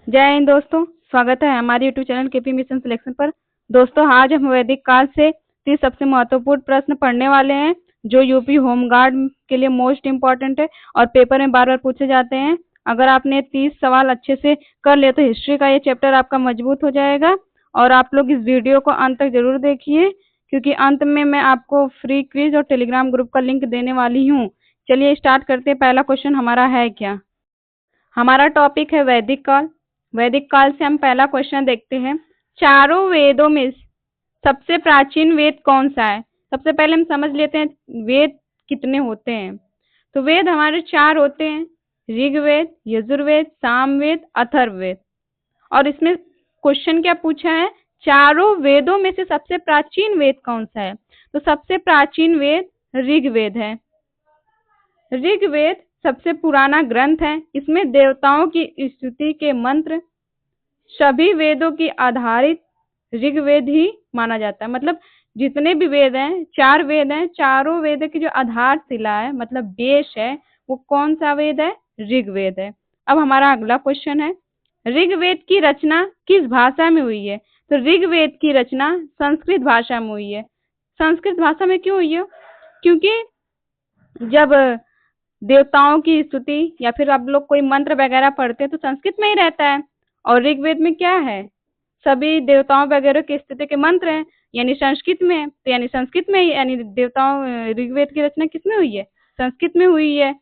जय हिंद दोस्तों, स्वागत है हमारे YouTube channel KP mission selection पर। दोस्तों, आज हम वैदिक काल से 30 सबसे महत्वपूर्ण प्रश्न पढ़ने वाले हैं जो यूपी होमगार्ड के लिए मोस्ट इम्पोर्टेंट है और पेपर में बार बार पूछे जाते हैं। अगर आपने 30 सवाल अच्छे से कर लिया तो हिस्ट्री का ये चैप्टर आपका मजबूत हो जाएगा। और आप लोग इस वीडियो को अंत तक जरूर देखिए, क्योंकि अंत में मैं आपको फ्री क्विज और टेलीग्राम ग्रुप का लिंक देने वाली हूँ। चलिए स्टार्ट करते हैं। पहला क्वेश्चन हमारा है क्या? हमारा टॉपिक है वैदिक काल। वैदिक काल से हम पहला क्वेश्चन देखते हैं। चारों वेदों में सबसे प्राचीन वेद कौन सा है? सबसे पहले हम समझ लेते हैं वेद कितने होते हैं। तो वेद हमारे 4 होते हैं, ऋग्वेद, यजुर्वेद, सामवेद, अथर्ववेद। और इसमें क्वेश्चन क्या पूछा है? चारों वेदों में से सबसे प्राचीन वेद कौन सा है? तो सबसे प्राचीन वेद ऋग्वेद है। ऋग्वेद सबसे पुराना ग्रंथ है। इसमें देवताओं की स्तुति के मंत्र, सभी वेदों की आधारित ऋग्वेद ही माना जाता है। मतलब जितने भी वेद हैं, 4 वेद हैं, चारों वेद की जो आधारशिला है, मतलब बेस है, वो कौन सा वेद है? ऋग्वेद है। अब हमारा अगला क्वेश्चन है, ऋग्वेद की रचना किस भाषा में हुई है? तो ऋग्वेद की रचना संस्कृत भाषा में हुई है। संस्कृत भाषा में क्यों हुई है? क्योंकि जब देवताओं की स्तुति या फिर आप लोग कोई मंत्र वगैरह पढ़ते हैं तो संस्कृत में ही रहता है। और ऋग्वेद में क्या है? सभी देवताओं वगैरह की स्तुति के मंत्र हैं, यानी संस्कृत में है। तो यानी संस्कृत में ही, यानी देवताओं ऋग्वेद की रचना किसमें हुई है? संस्कृत में हुई है।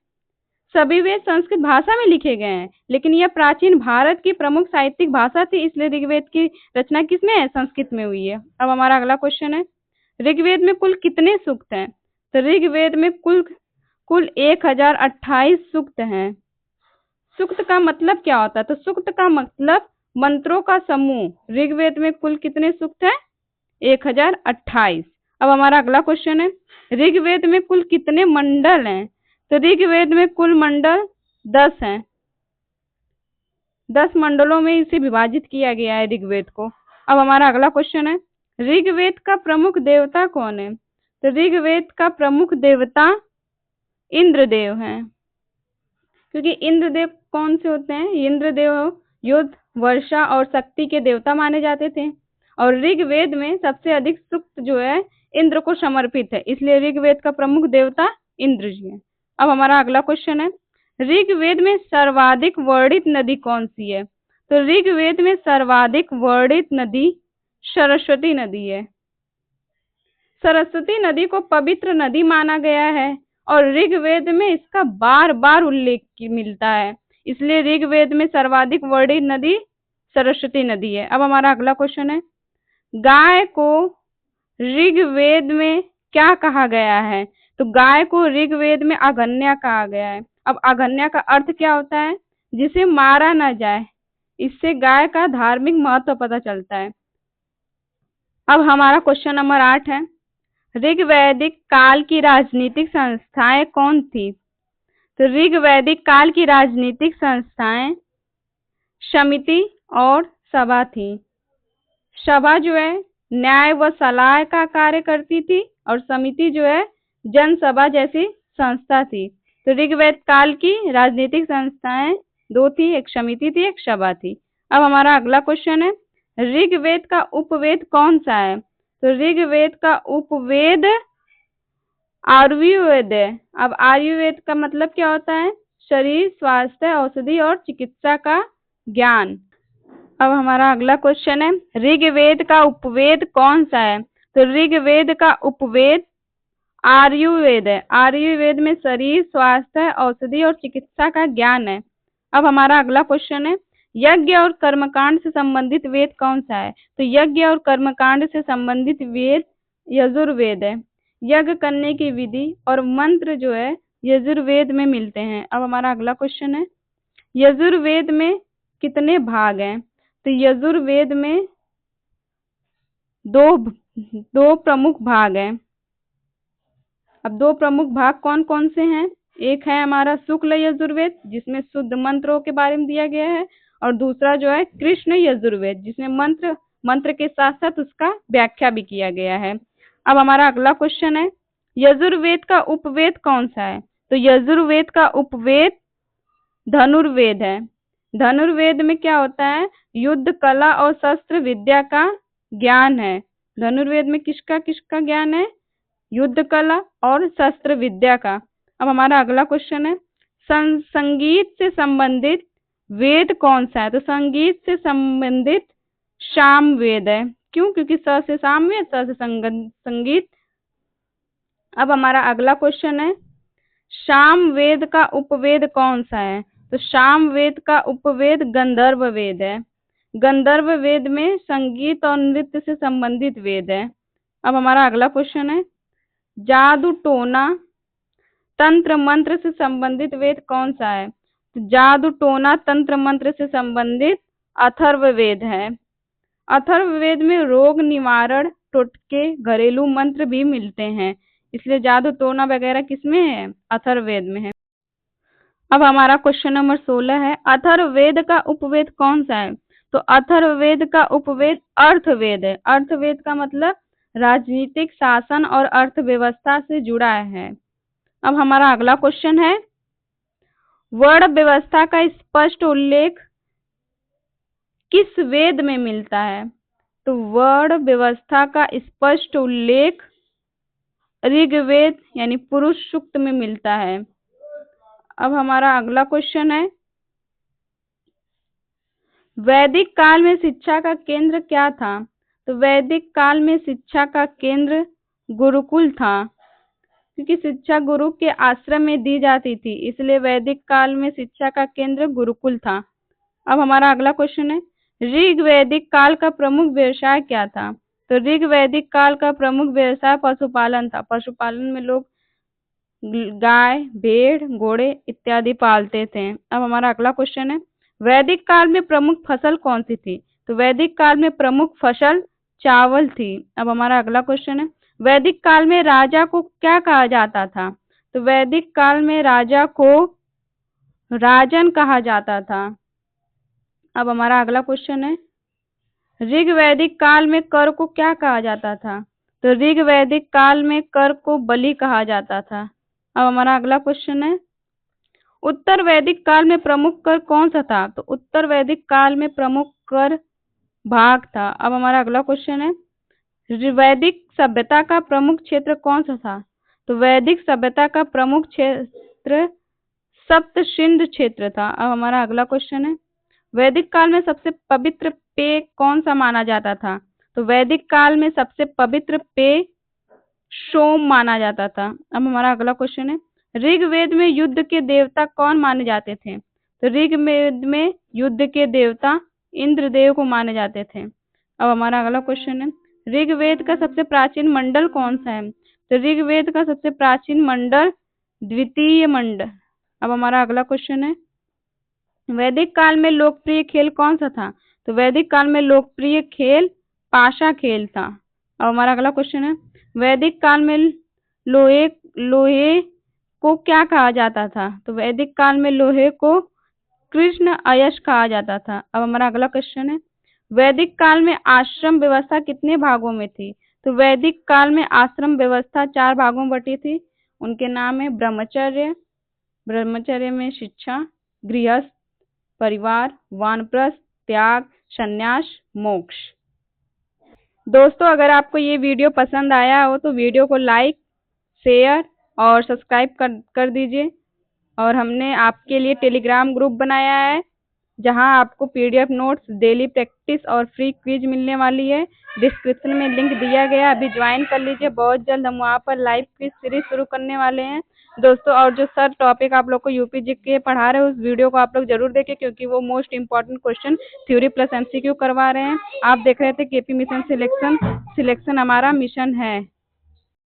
सभी वेद संस्कृत भाषा में लिखे गए हैं, लेकिन यह प्राचीन भारत की प्रमुख साहित्यिक भाषा थी, इसलिए ऋग्वेद की रचना किसमें है? संस्कृत में हुई है। अब हमारा अगला क्वेश्चन है, ऋग्वेद में कुल कितने सूक्त हैं? तो ऋग्वेद में कुल 1028 सूक्त हैं। सूक्त का मतलब क्या होता है? तो सूक्त का मतलब मंत्रों का समूह। ऋग्वेद में कुल कितने सूक्त हैं? 1028। अब हमारा अगला क्वेश्चन है, ऋग्वेद में कुल कितने मंडल हैं? तो ऋग्वेद में कुल मंडल 10 हैं। 10 मंडलों में इसे विभाजित किया गया है ऋग्वेद को। अब हमारा अगला क्वेश्चन है, ऋग्वेद का प्रमुख देवता कौन है? तो ऋग्वेद का प्रमुख देवता इंद्रदेव हैं। क्योंकि इंद्रदेव कौन से होते हैं? इंद्रदेव युद्ध, वर्षा और शक्ति के देवता माने जाते थे। और ऋग्वेद में सबसे अधिक सूक्त जो है इंद्र को समर्पित है, इसलिए ऋग्वेद का प्रमुख देवता इंद्र जी है। अब हमारा अगला क्वेश्चन है, ऋग्वेद में सर्वाधिक वर्णित नदी कौन सी है? तो ऋग्वेद में सर्वाधिक वर्णित नदी सरस्वती नदी है। सरस्वती नदी को पवित्र नदी माना गया है और ऋग्वेद में इसका बार बार उल्लेख मिलता है, इसलिए ऋग्वेद में सर्वाधिक वर्णित नदी सरस्वती नदी है। अब हमारा अगला क्वेश्चन है, गाय को ऋग्वेद में क्या कहा गया है? तो गाय को ऋग्वेद में अगन्या कहा गया है। अब अगन्या का अर्थ क्या होता है? जिसे मारा न जाए। इससे गाय का धार्मिक महत्व पता चलता है। अब हमारा क्वेश्चन नंबर 8 है, ऋग्वैदिक काल की राजनीतिक संस्थाएं कौन थी? तो ऋग्वैदिक काल की राजनीतिक संस्थाएं समिति और सभा थी। सभा जो है न्याय व सलाह का कार्य करती थी और समिति जो है जनसभा जैसी संस्था थी। तो ऋग्वैद काल की राजनीतिक संस्थाएं 2 थी, एक समिति थी, एक सभा थी। अब हमारा अगला क्वेश्चन है, ऋग्वेद का उपवेद कौन सा है? तो ऋग्वेद का उपवेद आयुर्वेद है। अब आयुर्वेद का मतलब क्या होता है? शरीर, स्वास्थ्य, औषधि और चिकित्सा का ज्ञान। अब हमारा अगला क्वेश्चन है, ऋग्वेद का उपवेद कौन सा है? तो ऋग्वेद का उपवेद आयुर्वेद है। आयुर्वेद में शरीर, स्वास्थ्य, औषधि और चिकित्सा का ज्ञान है। अब हमारा अगला क्वेश्चन है, यज्ञ और कर्मकांड से संबंधित वेद कौन सा है? तो यज्ञ और कर्मकांड से संबंधित वेद यजुर्वेद है। यज्ञ करने की विधि और मंत्र जो है यजुर्वेद में मिलते हैं। अब हमारा अगला क्वेश्चन है, यजुर्वेद में कितने भाग हैं? तो यजुर्वेद में दो प्रमुख भाग हैं। अब 2 प्रमुख भाग कौन कौन से हैं? एक है हमारा शुक्ल यजुर्वेद, जिसमें शुद्ध मंत्रों के बारे में दिया गया है, और दूसरा जो है कृष्ण यजुर्वेद, जिसमें मंत्र के साथ साथ उसका व्याख्या भी किया गया है। अब हमारा अगला क्वेश्चन है, यजुर्वेद का उपवेद कौन सा है? तो यजुर्वेद का उपवेद धनुर्वेद है। धनुर्वेद में क्या होता है? युद्ध कला और शस्त्र विद्या का ज्ञान है। धनुर्वेद में किसका किसका ज्ञान है? युद्ध कला और शस्त्र विद्या का। अब हमारा अगला क्वेश्चन है, संगीत से संबंधित वेद कौन सा है? तो संगीत से संबंधित साम वेद है। क्यों? क्योंकि स से सामवेद, स से संगीत। अब हमारा अगला क्वेश्चन है, साम वेद का उपवेद कौन सा है? तो साम वेद का उपवेद गंधर्व वेद है। गंधर्व वेद में संगीत और नृत्य से संबंधित वेद है। अब हमारा अगला क्वेश्चन है, जादू टोना तंत्र मंत्र से संबंधित वेद कौन सा है? तो जादू टोना तंत्र मंत्र से संबंधित अथर्व वेद है। अथर्व वेद में रोग निवारण टोटके घरेलू मंत्र भी मिलते हैं, इसलिए जादू टोना वगैरह किसमें है? अथर्ववेद में है। अब हमारा क्वेश्चन नंबर 16 है, अथर्ववेद का उपवेद कौन सा है? तो अथर्ववेद का उपवेद अर्थवेद है। अर्थवेद का मतलब राजनीतिक शासन और अर्थव्यवस्था से जुड़ा है। अब हमारा अगला क्वेश्चन है, वर्ण व्यवस्था का स्पष्ट उल्लेख किस वेद में मिलता है? तो वर्ण व्यवस्था का स्पष्ट उल्लेख ऋग्वेद यानी पुरुष सूक्त में मिलता है। अब हमारा अगला क्वेश्चन है, वैदिक काल में शिक्षा का केंद्र क्या था? तो वैदिक काल में शिक्षा का केंद्र गुरुकुल था, क्योंकि शिक्षा गुरु के आश्रम में दी जाती थी, इसलिए वैदिक काल में शिक्षा का केंद्र गुरुकुल था। अब हमारा अगला क्वेश्चन है, ऋग्वैदिक काल का प्रमुख व्यवसाय क्या था? तो ऋग्वैदिक काल का प्रमुख व्यवसाय पशुपालन था। पशुपालन में लोग गाय, भेड़, घोड़े इत्यादि पालते थे। अब हमारा अगला क्वेश्चन है, वैदिक काल में प्रमुख फसल कौन सी थी? तो वैदिक काल में प्रमुख फसल चावल थी। अब हमारा अगला क्वेश्चन है, वैदिक काल में राजा को क्या कहा जाता था? तो वैदिक काल में राजा को राजन कहा जाता था। अब हमारा अगला क्वेश्चन है, ऋग्वैदिक काल में कर को क्या कहा जाता था? तो ऋग्वैदिक काल में कर को बलि कहा जाता था। अब हमारा अगला क्वेश्चन है, उत्तर वैदिक काल में प्रमुख कर कौन सा था? तो उत्तर वैदिक काल में प्रमुख कर भाग था। अब हमारा अगला क्वेश्चन है, वैदिक सभ्यता का प्रमुख क्षेत्र कौन सा था? तो वैदिक सभ्यता का प्रमुख क्षेत्र सप्त सिंधु क्षेत्र था। अब हमारा अगला क्वेश्चन है, वैदिक काल में सबसे पवित्र पेय कौन सा माना जाता था? तो वैदिक काल में सबसे पवित्र पेय सोम माना जाता था। अब हमारा अगला क्वेश्चन है, ऋग्वेद में युद्ध के देवता कौन माने जाते थे? तो ऋग्वेद में युद्ध के देवता इंद्रदेव को माने जाते थे। अब हमारा अगला क्वेश्चन है, ऋग्वेद का सबसे प्राचीन मंडल कौन सा है? तो ऋग्वेद का सबसे प्राचीन मंडल द्वितीय मंडल। अब हमारा अगला क्वेश्चन है, वैदिक काल में लोकप्रिय खेल कौन सा था? तो वैदिक काल में लोकप्रिय खेल पाशा खेल था। अब हमारा अगला क्वेश्चन है, वैदिक काल में लोहे को क्या कहा जाता था? तो वैदिक काल में लोहे को कृष्ण अयस्क कहा जाता था। अब हमारा अगला क्वेश्चन है, वैदिक काल में आश्रम व्यवस्था कितने भागों में थी? तो वैदिक काल में आश्रम व्यवस्था 4 भागों में बटी थी। उनके नाम है ब्रह्मचर्य, ब्रह्मचर्य में शिक्षा, गृहस्थ, परिवार, वानप्रस्थ, त्याग, संन्यास, मोक्ष। दोस्तों, अगर आपको ये वीडियो पसंद आया हो तो वीडियो को लाइक, शेयर और सब्सक्राइब कर दीजिए। और हमने आपके लिए टेलीग्राम ग्रुप बनाया है, जहां आपको पीडीएफ नोट्स, डेली प्रैक्टिस और फ्री क्विज मिलने वाली है। डिस्क्रिप्शन में लिंक दिया गया, अभी ज्वाइन कर लीजिए। बहुत जल्द हम वहां पर लाइव क्विज सीरीज शुरू करने वाले हैं दोस्तों। और जो सर टॉपिक आप लोग को यूपी जीके पढ़ा रहे हैं, उस वीडियो को आप लोग जरूर देखें, क्योंकि वो most important question theory plus MCQ करवा रहे हैं। आप देख रहे थे केपी मिशन सिलेक्शन हमारा मिशन है।